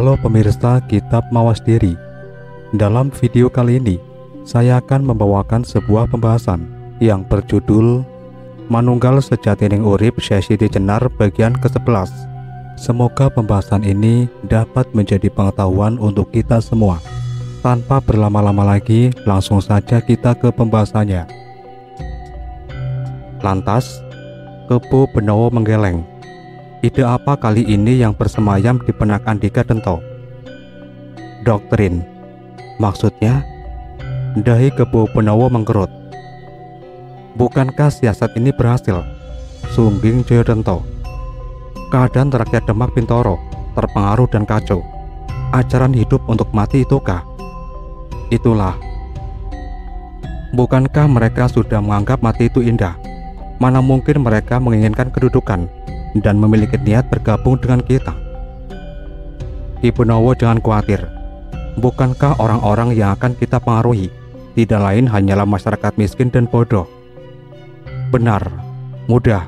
Halo pemirsa Kitab Mawas Diri. Dalam video kali ini, saya akan membawakan sebuah pembahasan yang berjudul Manunggal Sejatining Urip Syekh Siti Jenar bagian ke-11. Semoga pembahasan ini dapat menjadi pengetahuan untuk kita semua. Tanpa berlama-lama lagi, langsung saja kita ke pembahasannya. Lantas, Kebo Benowo menggeleng. Ide apa kali ini yang bersemayam di benak Andika Dento? Doktrin. Maksudnya? Dahi Kebo Benowo mengkerut. Bukankah siasat ini berhasil? Sungging Jayadento. Keadaan rakyat Demak Bintoro terpengaruh dan kacau. Ajaran hidup untuk mati itukah? Itulah. Bukankah mereka sudah menganggap mati itu indah? Mana mungkin mereka menginginkan kedudukan dan memiliki niat bergabung dengan kita? Ki Benowo, jangan khawatir. Bukankah orang-orang yang akan kita pengaruhi tidak lain hanyalah masyarakat miskin dan bodoh? Benar, mudah.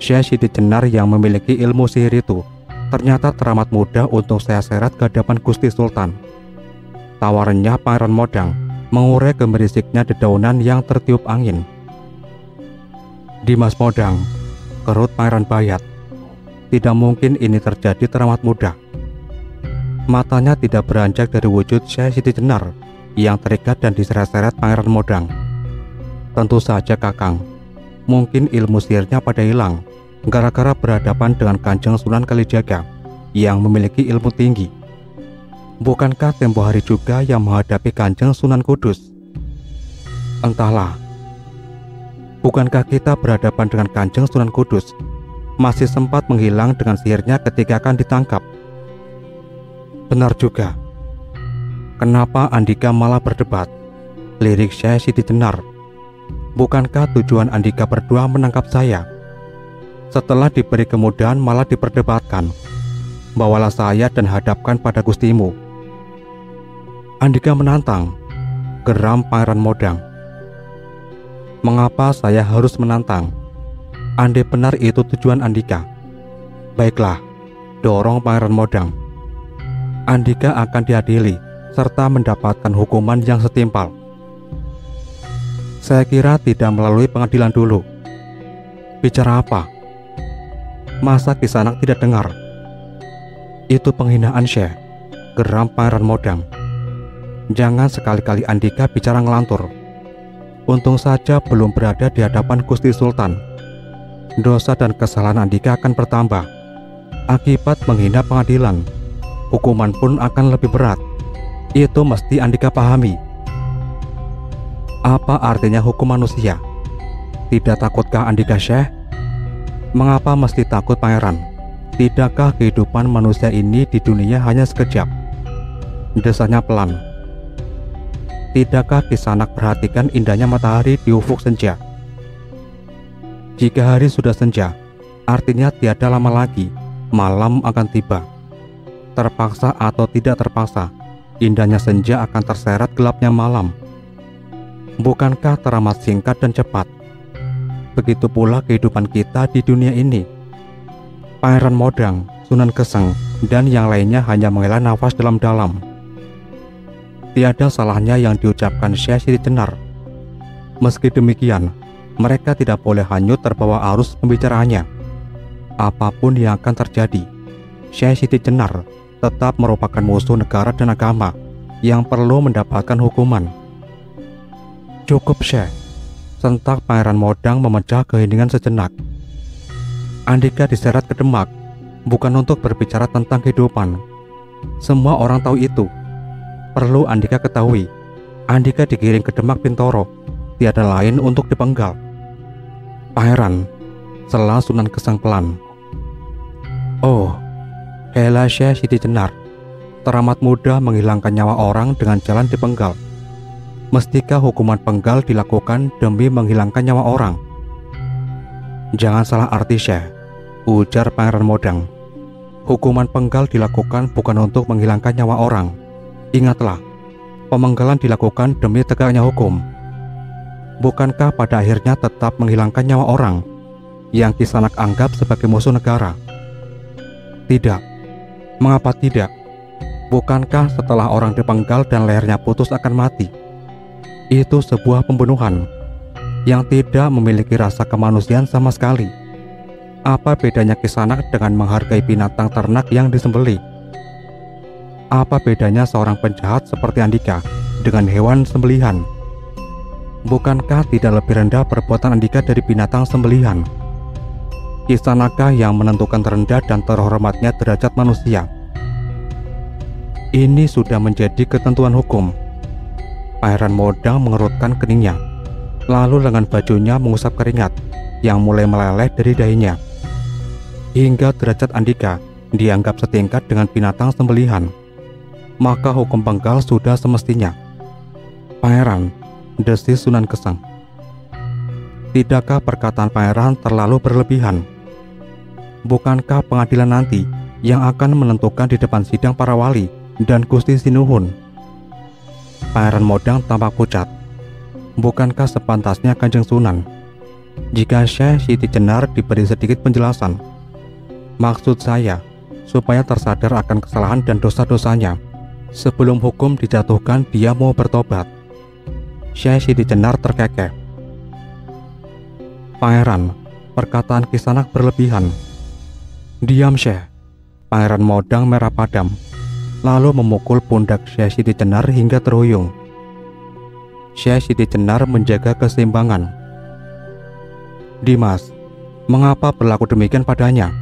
Syekh Siti Jenar yang memiliki ilmu sihir itu ternyata teramat mudah untuk saya seret ke hadapan Gusti Sultan. Tawarannya Pangeran Modang mengurai gemerisiknya dedaunan yang tertiup angin. Dimas Modang, kerut Pangeran Bayat. Tidak mungkin ini terjadi teramat mudah. Matanya tidak beranjak dari wujud Syekh Siti Jenar yang terikat dan diseret-seret Pangeran Modang. Tentu saja Kakang, mungkin ilmu sihirnya pada hilang gara-gara berhadapan dengan Kanjeng Sunan Kalijaga yang memiliki ilmu tinggi. Bukankah tempo hari juga yang menghadapi Kanjeng Sunan Kudus? Entahlah. Bukankah kita berhadapan dengan Kanjeng Sunan Kudus masih sempat menghilang dengan sihirnya ketika akan ditangkap? Benar juga. Kenapa Andika malah berdebat? Lirik Syekh Siti Jenar. Bukankah tujuan Andika berdua menangkap saya? Setelah diberi kemudahan malah diperdebatkan. Bawalah saya dan hadapkan pada Gustimu. Andika menantang, geram Pangeran Modang. Mengapa saya harus menantang? Andai benar itu tujuan Andika. Baiklah, dorong Pangeran Modang. Andika akan diadili serta mendapatkan hukuman yang setimpal. Saya kira tidak melalui pengadilan dulu. Bicara apa? Masa Kisanak tidak dengar? Itu penghinaan, Syekh, geram Pangeran Modang. Jangan sekali-kali Andika bicara ngelantur. Untung saja belum berada di hadapan Gusti Sultan. Dosa dan kesalahan Andika akan bertambah. Akibat menghina pengadilan, hukuman pun akan lebih berat. Itu mesti Andika pahami. Apa artinya hukum manusia? Tidak takutkah Andika, Syekh? Mengapa mesti takut, Pangeran? Tidakkah kehidupan manusia ini di dunia hanya sekejap? Desanya pelan. Tidakkah Kisanak perhatikan indahnya matahari di ufuk senja? Jika hari sudah senja, artinya tiada lama lagi malam akan tiba. Terpaksa atau tidak terpaksa, indahnya senja akan terseret gelapnya malam. Bukankah teramat singkat dan cepat? Begitu pula kehidupan kita di dunia ini. Pangeran Modang, Sunan Geseng, dan yang lainnya hanya menghela nafas dalam-dalam. Tiada salahnya yang diucapkan Syekh Siti Jenar. Meski demikian, mereka tidak boleh hanyut terbawa arus pembicaraannya. Apapun yang akan terjadi, Syekh Siti Jenar tetap merupakan musuh negara dan agama yang perlu mendapatkan hukuman. Cukup, Syekh, sentak Pangeran Modang memecah keheningan sejenak. Andika diseret ke Demak bukan untuk berbicara tentang kehidupan. Semua orang tahu itu. Perlu Andika ketahui, Andika digiring ke Demak Bintoro tiada lain untuk dipenggal. Pangeran, sela Sunan Geseng pelan. Oh, helah Syekh Siti Jenar, teramat mudah menghilangkan nyawa orang dengan jalan dipenggal. Mestikah hukuman penggal dilakukan demi menghilangkan nyawa orang? Jangan salah arti, Syekh, ujar Pangeran Modang. Hukuman penggal dilakukan bukan untuk menghilangkan nyawa orang. Ingatlah, pemenggalan dilakukan demi tegaknya hukum. Bukankah pada akhirnya tetap menghilangkan nyawa orang yang Kisanak anggap sebagai musuh negara? Tidak, Mengapa tidak? Bukankah setelah orang dipenggal dan lehernya putus akan mati? Itu sebuah pembunuhan yang tidak memiliki rasa kemanusiaan sama sekali. Apa bedanya Kisanak dengan menghargai binatang ternak yang disembelih? Apa bedanya seorang penjahat seperti Andika dengan hewan sembelihan? Bukankah tidak lebih rendah perbuatan Andika dari binatang sembelihan? Kisanakah yang menentukan terendah dan terhormatnya derajat manusia? Ini sudah menjadi ketentuan hukum. Pangeran Modang mengerutkan keningnya, lalu lengan bajunya mengusap keringat yang mulai meleleh dari dahinya. Hingga derajat Andika dianggap setingkat dengan binatang sembelihan, maka hukum penggal sudah semestinya. Pangeran, desis Sunan Geseng. Tidakkah perkataan pangeran terlalu berlebihan? Bukankah pengadilan nanti yang akan menentukan di depan sidang para wali dan Gusti Sinuhun? Pangeran Modang tampak pucat. Bukankah sepantasnya Kanjeng Sunan jika Syekh Siti Jenar diberi sedikit penjelasan? Maksud saya, supaya tersadar akan kesalahan dan dosa-dosanya. Sebelum hukum dijatuhkan, dia mau bertobat. Syekh Siti Jenar terkekeh. Pangeran, perkataan Kisanak berlebihan. Diam, Syekh. Pangeran Modang merah padam, lalu memukul pundak Syekh Siti Jenar hingga terhuyung. Syekh Siti Jenar menjaga keseimbangan. Dimas, mengapa berlaku demikian padanya?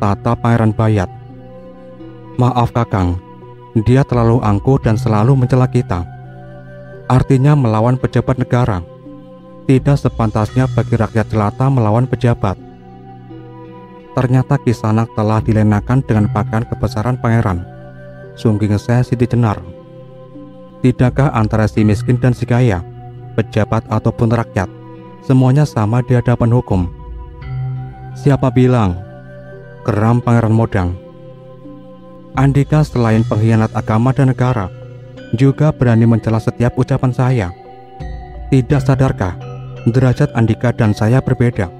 Tata Pangeran Bayat. Maaf Kakang, dia terlalu angkuh dan selalu mencela kita. Artinya melawan pejabat negara. Tidak sepantasnya bagi rakyat jelata melawan pejabat. Ternyata Kisanak telah dilenakan dengan pakaian kebesaran pangeran. Sungging Syekh Siti Jenar. Tidakkah antara si miskin dan si kaya, pejabat ataupun rakyat, semuanya sama di hadapan hukum? Siapa bilang? Geram Pangeran Modang. Andika selain pengkhianat agama dan negara, juga berani mencela setiap ucapan saya. Tidak sadarkah derajat Andika dan saya berbeda?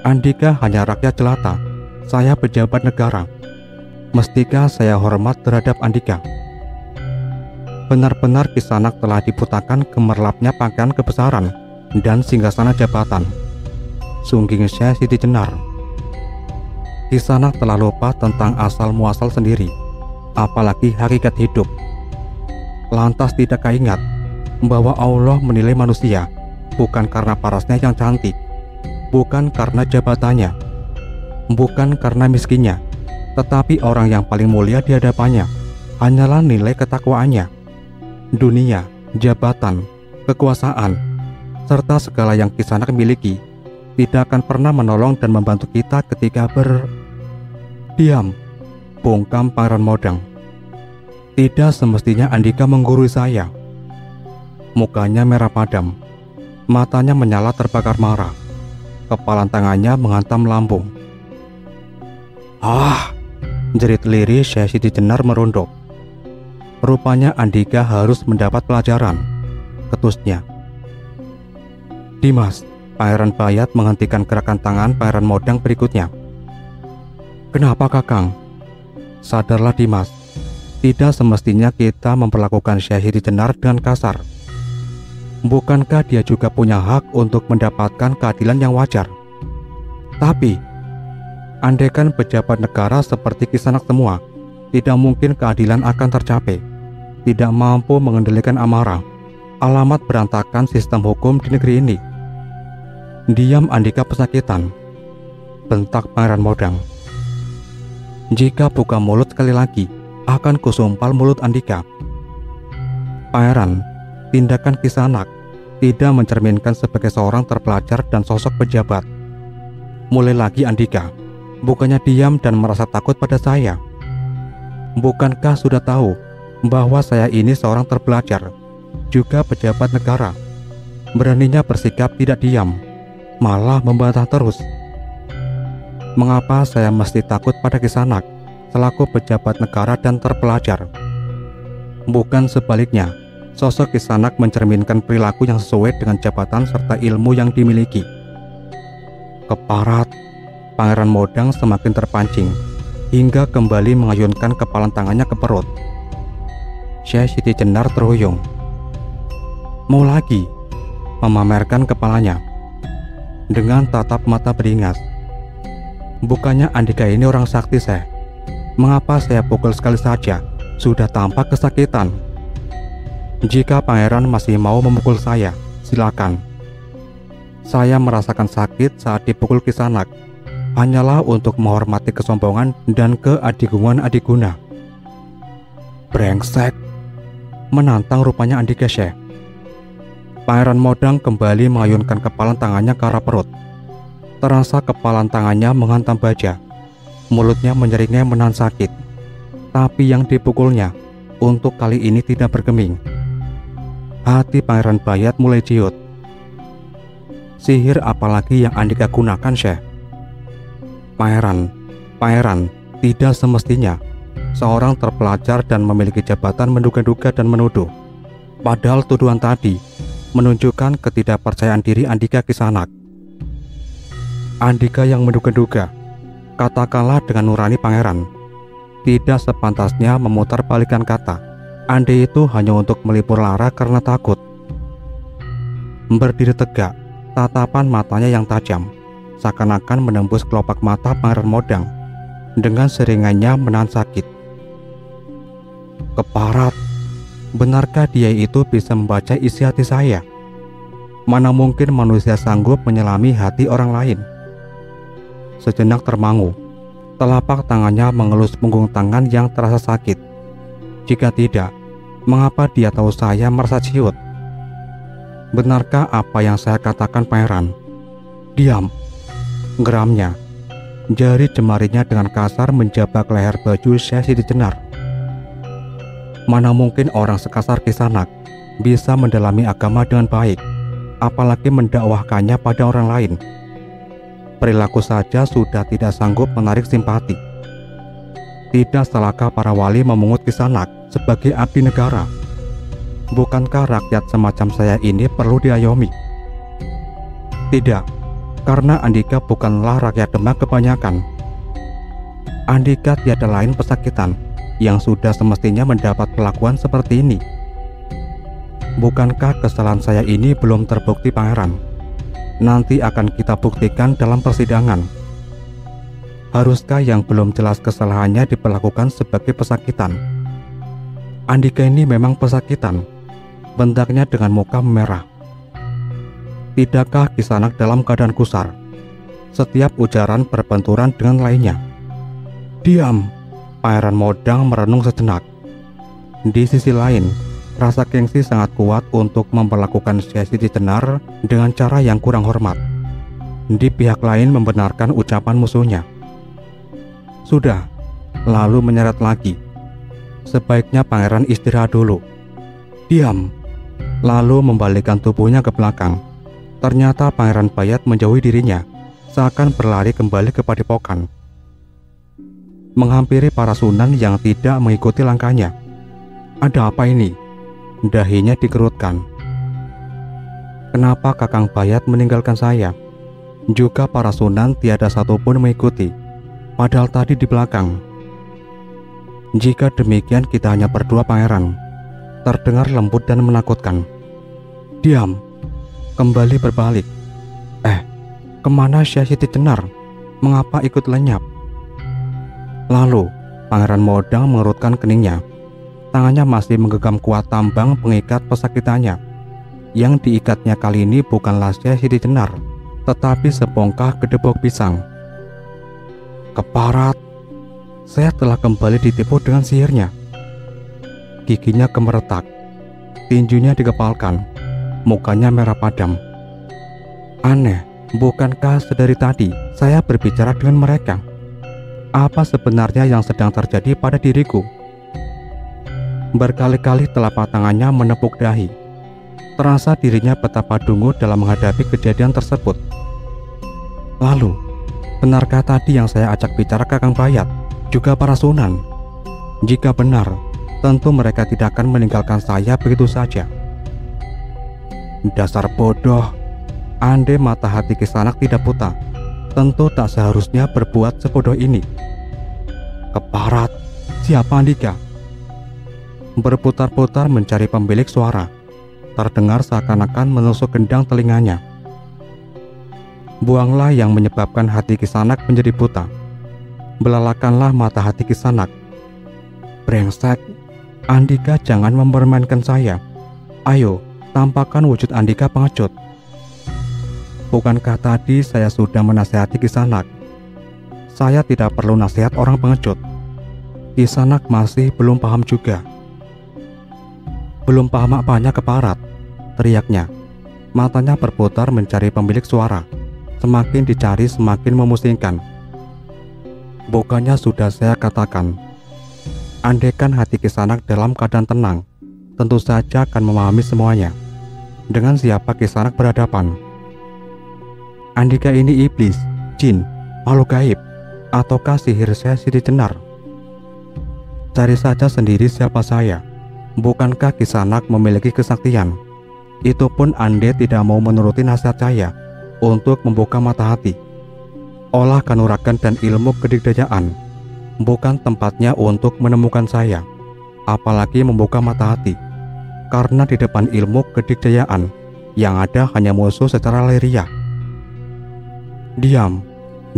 Andika hanya rakyat jelata, saya pejabat negara. Mestikah saya hormat terhadap Andika? Benar-benar Kisanak telah dibutakan gemerlapnya pakaian kebesaran dan singgasana jabatan. Sungging Syekh Siti Jenar. Kisanak telah lupa tentang asal muasal sendiri, apalagi hakikat hidup. Lantas tidakkah ingat bahwa Allah menilai manusia bukan karena parasnya yang cantik, bukan karena jabatannya, bukan karena miskinnya, tetapi orang yang paling mulia di hadapannya hanyalah nilai ketakwaannya. Dunia, jabatan, kekuasaan, serta segala yang Kisanak miliki tidak akan pernah menolong dan membantu kita ketika Diam, bungkam Pangeran Modang. Tidak semestinya Andika menggurui saya. Mukanya merah padam, matanya menyala terbakar marah, kepalan tangannya menghantam lambung. Ah! Jerit lirih Syekh Siti Jenar merunduk. Rupanya Andika harus mendapat pelajaran, ketusnya. Dimas, Pangeran Bayat menghentikan gerakan tangan Pangeran Modang berikutnya. Kenapa Kakang? Sadarlah Dimas, tidak semestinya kita memperlakukan Syekh Siti Jenar dengan kasar. Bukankah dia juga punya hak untuk mendapatkan keadilan yang wajar? Tapi, andaikan pejabat negara seperti Kisanak semua, tidak mungkin keadilan akan tercapai. Tidak mampu mengendalikan amarah, alamat berantakan sistem hukum di negeri ini. Diam Andika pesakitan, bentak Pangeran Modang. Jika buka mulut sekali lagi, akan kusumpal mulut Andika. Pangeran, tindakan Kisanak tidak mencerminkan sebagai seorang terpelajar dan sosok pejabat. Mulai lagi Andika, bukannya diam dan merasa takut pada saya. Bukankah sudah tahu bahwa saya ini seorang terpelajar, juga pejabat negara? Beraninya bersikap tidak diam, malah membantah terus. Mengapa saya mesti takut pada Kisanak selaku pejabat negara dan terpelajar? Bukan sebaliknya, sosok Kisanak mencerminkan perilaku yang sesuai dengan jabatan serta ilmu yang dimiliki. Keparat, Pangeran Modang semakin terpancing. hingga kembali mengayunkan kepalan tangannya ke perut. Syekh Siti Jenar terhuyung. Mau lagi memamerkan kepalanya dengan tatap mata beringas. Bukannya Andika ini orang sakti, Syekh. Mengapa saya pukul sekali saja sudah tampak kesakitan? Jika pangeran masih mau memukul saya, silakan. Saya merasakan sakit saat dipukul Kisanak hanyalah untuk menghormati kesombongan dan keadigungan Adiguna. Brengsek, menantang rupanya Andika, Syekh. Pangeran Modang kembali mengayunkan kepalan tangannya ke arah perut. Terasa kepalan tangannya menghantam baja. Mulutnya menyeringai menahan sakit. Tapi yang dipukulnya untuk kali ini tidak bergeming. Hati Pangeran Bayat mulai ciut. Sihir apalagi yang Andika gunakan, Syekh? Pangeran, tidak semestinya seorang terpelajar dan memiliki jabatan menduga-duga dan menuduh. Padahal tuduhan tadi menunjukkan ketidakpercayaan diri Andika Kisanak. Andika yang menduga-duga, katakanlah dengan nurani pangeran, tidak sepantasnya memutar balikan kata. Ande itu hanya untuk melipur lara karena takut. Berdiri tegak, tatapan matanya yang tajam seakan-akan menembus kelopak mata Pangeran Modang. Dengan seringannya menahan sakit. Keparat, benarkah dia itu bisa membaca isi hati saya? Mana mungkin manusia sanggup menyelami hati orang lain? Sejenak termangu, telapak tangannya mengelus punggung tangan yang terasa sakit. Jika tidak, mengapa dia tahu saya merasa ciut? Benarkah apa yang saya katakan, Pangeran? Diam, geramnya. Jari jemarinya dengan kasar menjabak leher baju Syekh Siti Jenar. Mana mungkin orang sekasar Kisanak bisa mendalami agama dengan baik, apalagi mendakwahkannya pada orang lain. Perilaku saja sudah tidak sanggup menarik simpati. Tidak salahkah para wali memungut Kisanak sebagai abdi negara? Bukankah rakyat semacam saya ini perlu diayomi? Tidak, karena Andika bukanlah rakyat Demak kebanyakan. Andika tiada lain pesakitan yang sudah semestinya mendapat perlakuan seperti ini. Bukankah kesalahan saya ini belum terbukti, Pangeran? Nanti akan kita buktikan dalam persidangan. Haruskah yang belum jelas kesalahannya diperlakukan sebagai pesakitan? Andika ini memang pesakitan, bentaknya dengan muka memerah. Tidakkah Kisanak dalam keadaan gusar? Setiap ujaran berbenturan dengan lainnya. Diam, Pangeran Modang merenung sejenak. Di sisi lain, rasa gengsi sangat kuat untuk memperlakukan Syekh Siti Jenar dengan cara yang kurang hormat. Di pihak lain membenarkan ucapan musuhnya. Sudah, lalu menyeret lagi. Sebaiknya Pangeran istirahat dulu. Diam, lalu membalikkan tubuhnya ke belakang. Ternyata Pangeran Bayat menjauhi dirinya, seakan berlari kembali ke padepokan. Menghampiri para sunan yang tidak mengikuti langkahnya. Ada apa ini? Dahinya dikerutkan. Kenapa Kakang Bayat meninggalkan saya? Juga para sunan tiada satupun mengikuti, padahal tadi di belakang. Jika demikian kita hanya berdua, Pangeran. Terdengar lembut dan menakutkan. Diam, kembali berbalik. Kemana Syekh Siti Jenar? Mengapa ikut lenyap? Lalu Pangeran Modang mengerutkan keningnya. Tangannya masih menggenggam kuat tambang pengikat pesakitannya. Yang diikatnya kali ini bukanlah Syekh Siti Jenar, tetapi sebongkah gedebok pisang. Keparat, saya telah kembali ditipu dengan sihirnya. Giginya gemeretak, tinjunya digepalkan, mukanya merah padam. Aneh, bukankah sedari tadi saya berbicara dengan mereka? Apa sebenarnya yang sedang terjadi pada diriku? Berkali-kali telapak tangannya menepuk dahi. Terasa dirinya betapa dungu dalam menghadapi kejadian tersebut. Lalu, benarkah tadi yang saya ajak bicara Kakang Bayat, juga para sunan? Jika benar, tentu mereka tidak akan meninggalkan saya begitu saja. Dasar bodoh. Andai mata hati Kisanak tidak buta, tentu tak seharusnya berbuat sebodoh ini. Keparat, siapa Andika? Berputar-putar mencari pemilik suara. Terdengar seakan-akan menusuk gendang telinganya. Buanglah yang menyebabkan hati Kisanak menjadi buta. Belalakanlah mata hati Kisanak. Brengsek, Andika, jangan mempermainkan saya. Ayo, tampakkan wujud Andika pengecut. Bukankah tadi saya sudah menasihati Kisanak? Saya tidak perlu nasihat orang pengecut. Kisanak masih belum paham juga. Belum paham apanya Keparat? Teriaknya. Matanya berputar mencari pemilik suara. Semakin dicari semakin memusingkan. Bukannya sudah saya katakan, andaikan hati Kisanak dalam keadaan tenang, tentu saja akan memahami semuanya. Dengan siapa Kisanak berhadapan? Andika ini iblis, jin, makhluk gaib, ataukah sihir saya Siti Jenar? Cari saja sendiri siapa saya. Bukankah Kisanak memiliki kesaktian? Itu pun Anda tidak mau menuruti nasihat saya untuk membuka mata hati. Olah kanuragan dan ilmu kedikdayaan bukan tempatnya untuk menemukan saya, apalagi membuka mata hati. Karena di depan ilmu kedikdayaan yang ada hanya musuh secara lahiriah. Diam.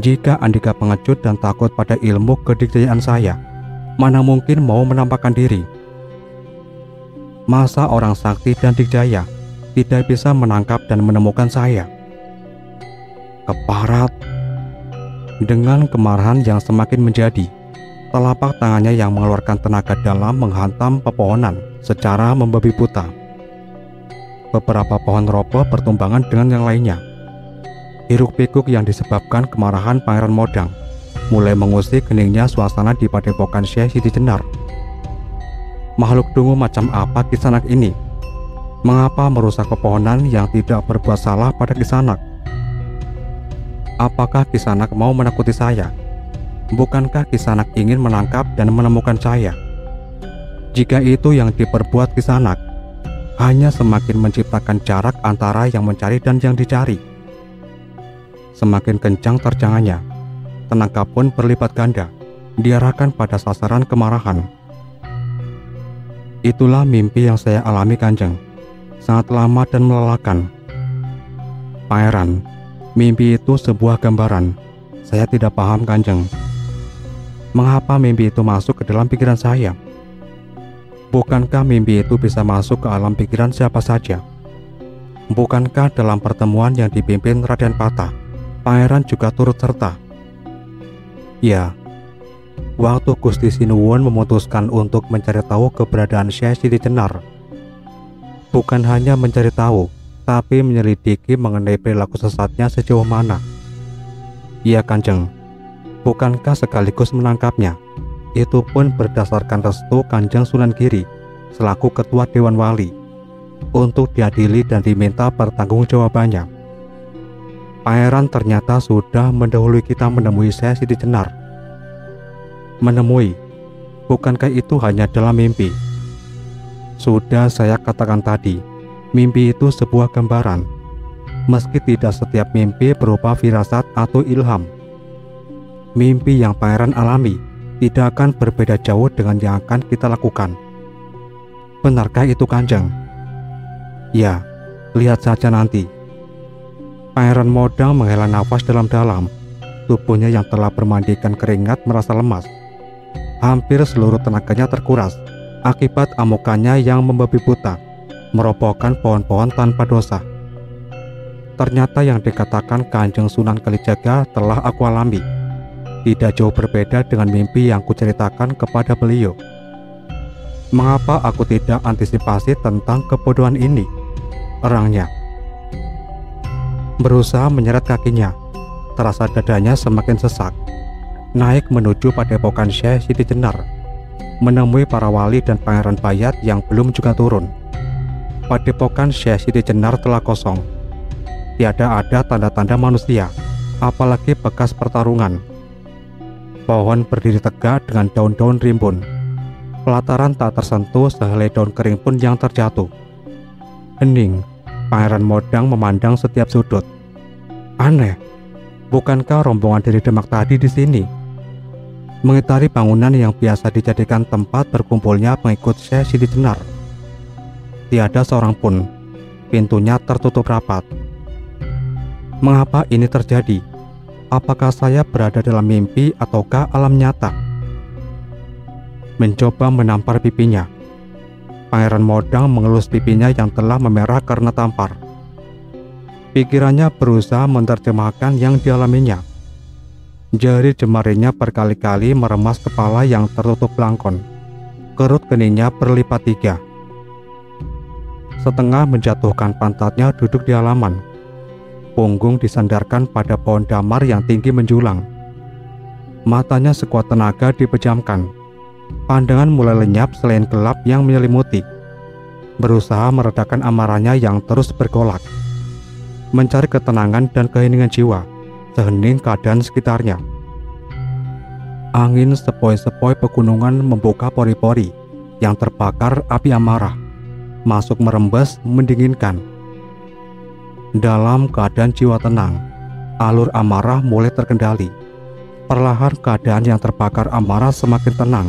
Jika Andika pengecut dan takut pada ilmu kedikdayaan saya, mana mungkin mau menampakkan diri? Masa orang sakti dan dikdaya tidak bisa menangkap dan menemukan saya? Keparat. Dengan kemarahan yang semakin menjadi, telapak tangannya yang mengeluarkan tenaga dalam menghantam pepohonan secara membabi buta. Beberapa pohon roboh bertumbangan dengan yang lainnya. Hiruk-pikuk yang disebabkan kemarahan Pangeran Modang mulai mengusik keningnya suasana di padepokan Syekh Siti Jenar. Makhluk dungu macam apa Kisanak ini? Mengapa merusak pepohonan yang tidak berbuat salah pada Kisanak? Apakah Kisanak mau menakuti saya? Bukankah Kisanak ingin menangkap dan menemukan saya? Jika itu yang diperbuat Kisanak, hanya semakin menciptakan jarak antara yang mencari dan yang dicari. Semakin kencang terjangannya, tenaga pun berlipat ganda, diarahkan pada sasaran kemarahan. Itulah mimpi yang saya alami Kanjeng, sangat lama dan melelahkan. Pangeran, mimpi itu sebuah gambaran. Saya tidak paham Kanjeng. Mengapa mimpi itu masuk ke dalam pikiran saya? Bukankah mimpi itu bisa masuk ke alam pikiran siapa saja? Bukankah dalam pertemuan yang dipimpin Raden Patah, Pangeran juga turut serta? Ya, waktu Gusti Sinuwun memutuskan untuk mencari tahu keberadaan Syekh Siti Jenar, bukan hanya mencari tahu, tapi menyelidiki mengenai perilaku sesatnya sejauh mana. Iya Kanjeng, bukankah sekaligus menangkapnya? Itu pun berdasarkan restu Kanjeng Sunan Giri selaku Ketua Dewan Wali, untuk diadili dan diminta pertanggungjawabannya. Pangeran ternyata sudah mendahului kita menemui Syekh Siti Jenar. Menemui, bukankah itu hanya dalam mimpi? Sudah saya katakan tadi, mimpi itu sebuah gambaran. Meski tidak setiap mimpi berupa firasat atau ilham, mimpi yang Pangeran alami tidak akan berbeda jauh dengan yang akan kita lakukan. Benarkah itu Kanjeng? Ya, lihat saja nanti. Pangeran Modang menghela nafas dalam-dalam. Tubuhnya yang telah bermandikan keringat merasa lemas. Hampir seluruh tenaganya terkuras akibat amukannya yang membabi buta, merobohkan pohon-pohon tanpa dosa. Ternyata yang dikatakan Kanjeng Sunan Kalijaga telah aku alami. Tidak jauh berbeda dengan mimpi yang kuceritakan kepada beliau. Mengapa aku tidak antisipasi tentang kebodohan ini? Erangnya. Berusaha menyeret kakinya, terasa dadanya semakin sesak. Naik menuju padepokan Syekh Siti Jenar, menemui para wali dan Pangeran Bayat yang belum juga turun. Padepokan Syekh Siti Jenar telah kosong. Tiada ada tanda-tanda manusia, apalagi bekas pertarungan. Pohon berdiri tegak dengan daun-daun rimbun. Pelataran tak tersentuh sehelai daun kering pun yang terjatuh. Hening, Pangeran Modang memandang setiap sudut. Aneh, bukankah rombongan dari Demak tadi di sini? mengitari bangunan yang biasa dijadikan tempat berkumpulnya pengikut Syekh Siti Jenar. Tiada seorang pun, pintunya tertutup rapat. Mengapa ini terjadi? Apakah saya berada dalam mimpi ataukah alam nyata? Mencoba menampar pipinya. Pangeran Modang mengelus pipinya yang telah memerah karena tampar. Pikirannya berusaha menerjemahkan yang dialaminya. Jari jemarinya berkali-kali meremas kepala yang tertutup belangkon. Kerut keningnya berlipat 3. Setengah menjatuhkan pantatnya duduk di halaman. Punggung disandarkan pada pohon damar yang tinggi menjulang. Matanya sekuat tenaga dipejamkan. Pandangan mulai lenyap selain gelap yang menyelimuti. Berusaha meredakan amarahnya yang terus bergolak. Mencari ketenangan dan keheningan jiwa, sehening keadaan sekitarnya. Angin sepoi-sepoi pegunungan membuka pori-pori yang terbakar api amarah, masuk merembes mendinginkan. Dalam keadaan jiwa tenang, alur amarah mulai terkendali. Perlahan keadaan yang terbakar amarah semakin tenang.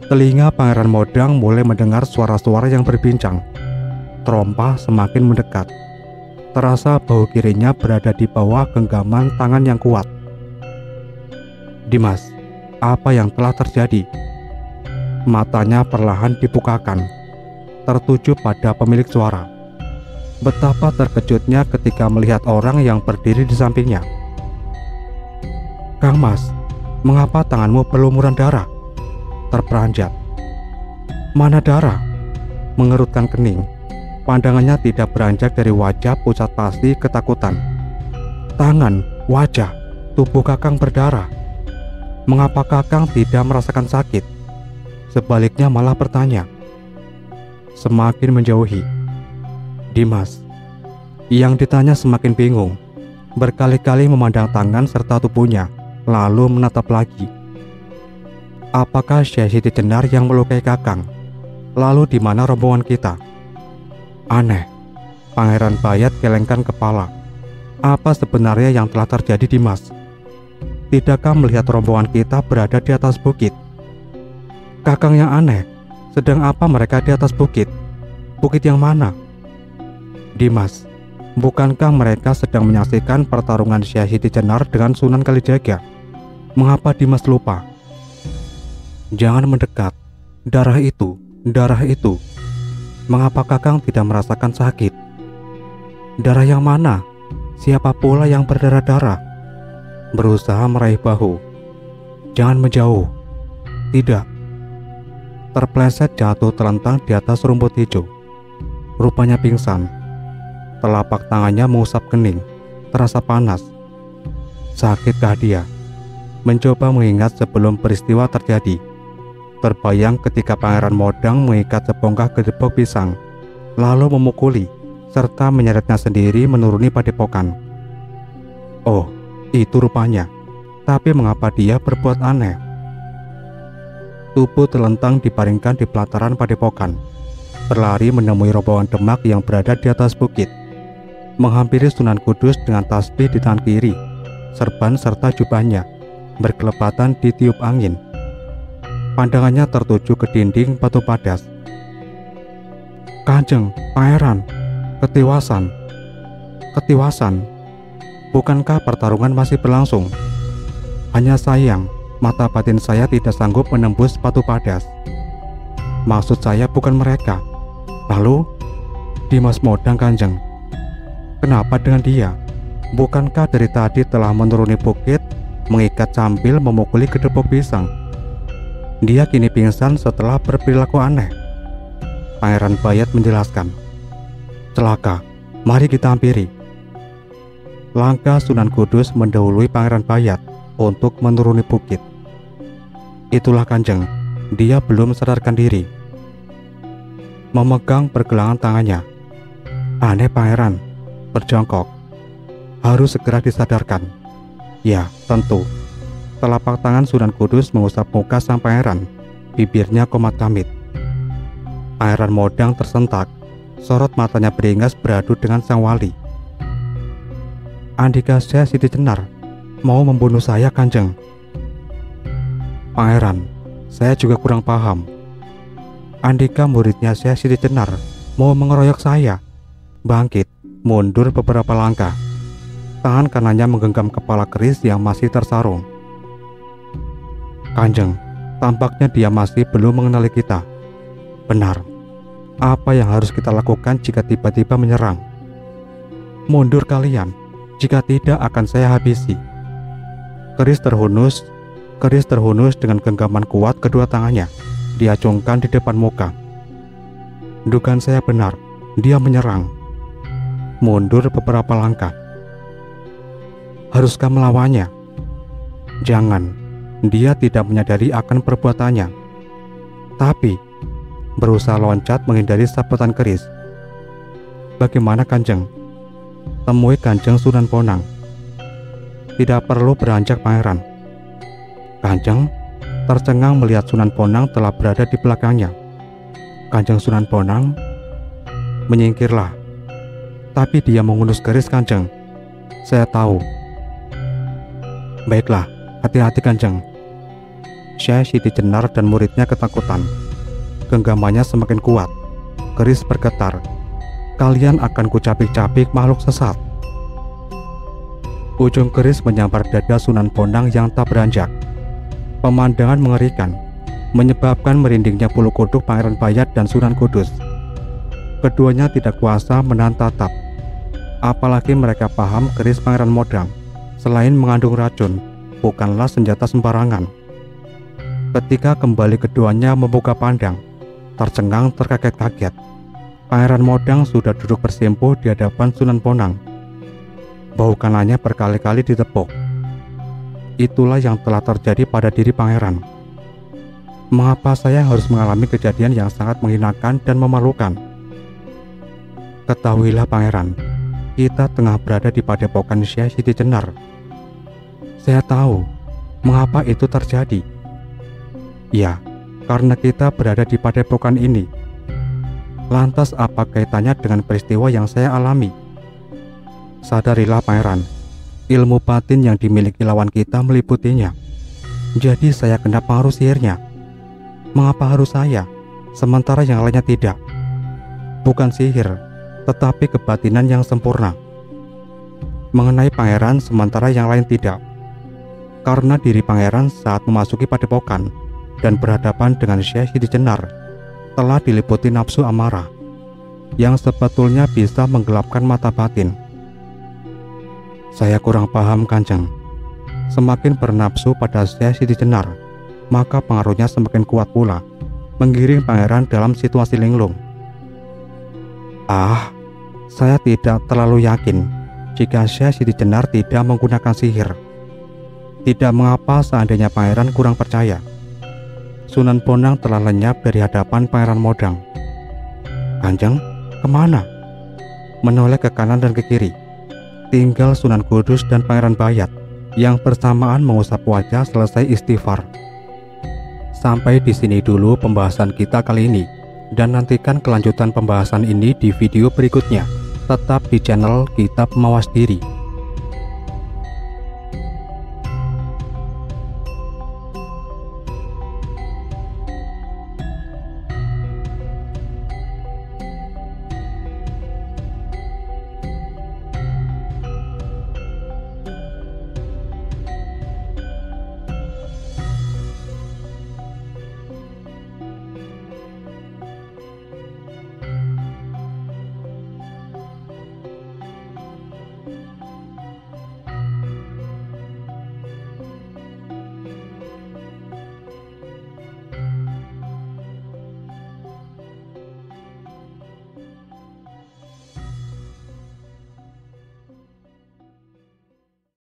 Telinga Pangeran Modang mulai mendengar suara-suara yang berbincang. Terompah semakin mendekat. Terasa bahu kirinya berada di bawah genggaman tangan yang kuat. Dimas, apa yang telah terjadi? Matanya perlahan dibukakan, tertuju pada pemilik suara. Betapa terkejutnya ketika melihat orang yang berdiri di sampingnya. Kang Mas, mengapa tanganmu berlumuran darah? Terperanjat. Mana darah? Mengerutkan kening. Pandangannya tidak beranjak dari wajah pucat pasti ketakutan. Tangan, wajah, tubuh Kakang berdarah. Mengapa Kakang tidak merasakan sakit? Sebaliknya malah bertanya. Semakin menjauhi. Dimas. Yang ditanya semakin bingung. Berkali-kali memandang tangan serta tubuhnya, lalu menatap lagi. Apakah Syekh Siti Jenar yang melukai Kakang? Lalu di mana rombongan kita? Aneh. Pangeran Bayat gelengkan kepala. Apa sebenarnya yang telah terjadi, Dimas? Tidakkah melihat rombongan kita berada di atas bukit? Kakang yang aneh. Sedang apa mereka di atas bukit? Bukit yang mana? Dimas, bukankah mereka sedang menyaksikan pertarungan Syekh Siti Jenar dengan Sunan Kalijaga? Mengapa Dimas lupa? Jangan mendekat. Darah itu. Mengapa Kakang tidak merasakan sakit? Darah yang mana? Siapa pula yang berdarah-darah? Berusaha meraih bahu. Jangan menjauh. Tidak. Terpleset jatuh terlentang di atas rumput hijau. Rupanya pingsan. Telapak tangannya mengusap kening. Terasa panas. Sakitkah dia? Mencoba mengingat sebelum peristiwa terjadi. Terbayang ketika Pangeran Modang mengikat sebongkah gedebok pisang, lalu memukuli, serta menyeretnya sendiri menuruni padepokan. Oh, itu rupanya. Tapi mengapa dia berbuat aneh? Tubuh telentang dibaringkan di pelataran padepokan. Berlari menemui rombongan Demak yang berada di atas bukit. Menghampiri Sunan Kudus dengan tasbih di tangan kiri, serban serta jubahnya, berkelepatan ditiup angin. Pandangannya tertuju ke dinding batu padas. Kanjeng, Pangeran, ketiwasan. Bukankah pertarungan masih berlangsung? Hanya sayang, mata batin saya tidak sanggup menembus batu padas. Maksud saya bukan mereka. Lalu, Dimas Modang, Kanjeng. Kenapa dengan dia? Bukankah dari tadi telah menuruni bukit, mengikat sambil memukuli gedebok pisang? Dia kini pingsan setelah berperilaku aneh. Pangeran Bayat menjelaskan. Celaka, mari kita hampiri. Langkah Sunan Kudus mendahului Pangeran Bayat untuk menuruni bukit. Itulah Kanjeng, dia belum sadarkan diri. Memegang pergelangan tangannya. Aneh Pangeran, berjongkok. Harus segera disadarkan. Ya, tentu. Telapak tangan Sunan Kudus mengusap muka sang pangeran. Bibirnya komat kamit. Pangeran Modang tersentak. Sorot matanya beringas beradu dengan sang wali. Andika Syekh Siti Jenar mau membunuh saya, Kanjeng. Pangeran, saya juga kurang paham. Andika muridnya Syekh Siti Jenar mau mengeroyok saya. Bangkit, mundur beberapa langkah. Tangan kanannya menggenggam kepala keris yang masih tersarung. Kanjeng, tampaknya dia masih belum mengenali kita. Benar, apa yang harus kita lakukan jika tiba-tiba menyerang? Mundur kalian, jika tidak akan saya habisi. Keris terhunus dengan genggaman kuat kedua tangannya, diacungkan di depan muka. Dugaan saya benar, dia menyerang. Mundur beberapa langkah. Haruskah melawannya? Jangan, dia tidak menyadari akan perbuatannya. Tapi, berusaha loncat menghindari sabetan keris. Bagaimana Kanjeng? Temui Kanjeng Sunan Bonang. Tidak perlu beranjak Pangeran. Kanjeng tercengang melihat Sunan Bonang telah berada di belakangnya. Kanjeng Sunan Bonang, menyingkirlah. Tapi dia mengunus keris Kanjeng. Saya tahu. Baiklah, hati-hati Kanjeng. Syekh Siti Jenar dan muridnya ketakutan. Genggamannya semakin kuat. Keris bergetar. Kalian akan kucapik-capik makhluk sesat. Ujung keris menyambar dada Sunan Bonang yang tak beranjak. Pemandangan mengerikan, menyebabkan merindingnya bulu kuduk Pangeran Bayat dan Sunan Kudus. Keduanya tidak kuasa menahan tatap. Apalagi mereka paham keris Pangeran Modang, selain mengandung racun, bukanlah senjata sembarangan. Ketika kembali keduanya membuka pandang, tercengang terkaget-kaget. Pangeran Modang sudah duduk bersimpuh di hadapan Sunan Bonang. Bau kanannya berkali-kali ditepuk. Itulah yang telah terjadi pada diri Pangeran. Mengapa saya harus mengalami kejadian yang sangat menghinakan dan memalukan? Ketahuilah Pangeran, kita tengah berada di padepokan Syekh Siti Jenar. Saya tahu mengapa itu terjadi. Ya, karena kita berada di padepokan ini. Lantas apa kaitannya dengan peristiwa yang saya alami? Sadarilah Pangeran, ilmu batin yang dimiliki lawan kita meliputinya. Jadi saya kena pengaruh sihirnya. Mengapa harus saya, sementara yang lainnya tidak? Bukan sihir, tetapi kebatinan yang sempurna. Mengenai Pangeran sementara yang lain tidak. Karena diri Pangeran saat memasuki padepokan dan berhadapan dengan Syekh Siti Jenar telah diliputi nafsu amarah yang sebetulnya bisa menggelapkan mata batin. Saya kurang paham Kanjeng. Semakin bernafsu pada Syekh Siti Jenar, maka pengaruhnya semakin kuat pula, menggiring Pangeran dalam situasi linglung. Saya tidak terlalu yakin jika Syekh Siti Jenar tidak menggunakan sihir. Tidak mengapa seandainya Pangeran kurang percaya. Sunan Bonang telah lenyap dari hadapan Pangeran Modang. Kanjeng, kemana? Menoleh ke kanan dan ke kiri. Tinggal Sunan Kudus dan Pangeran Bayat yang bersamaan mengusap wajah selesai istighfar. Sampai di sini dulu pembahasan kita kali ini, dan nantikan kelanjutan pembahasan ini di video berikutnya. Tetap di channel Kitab Mawas Diri.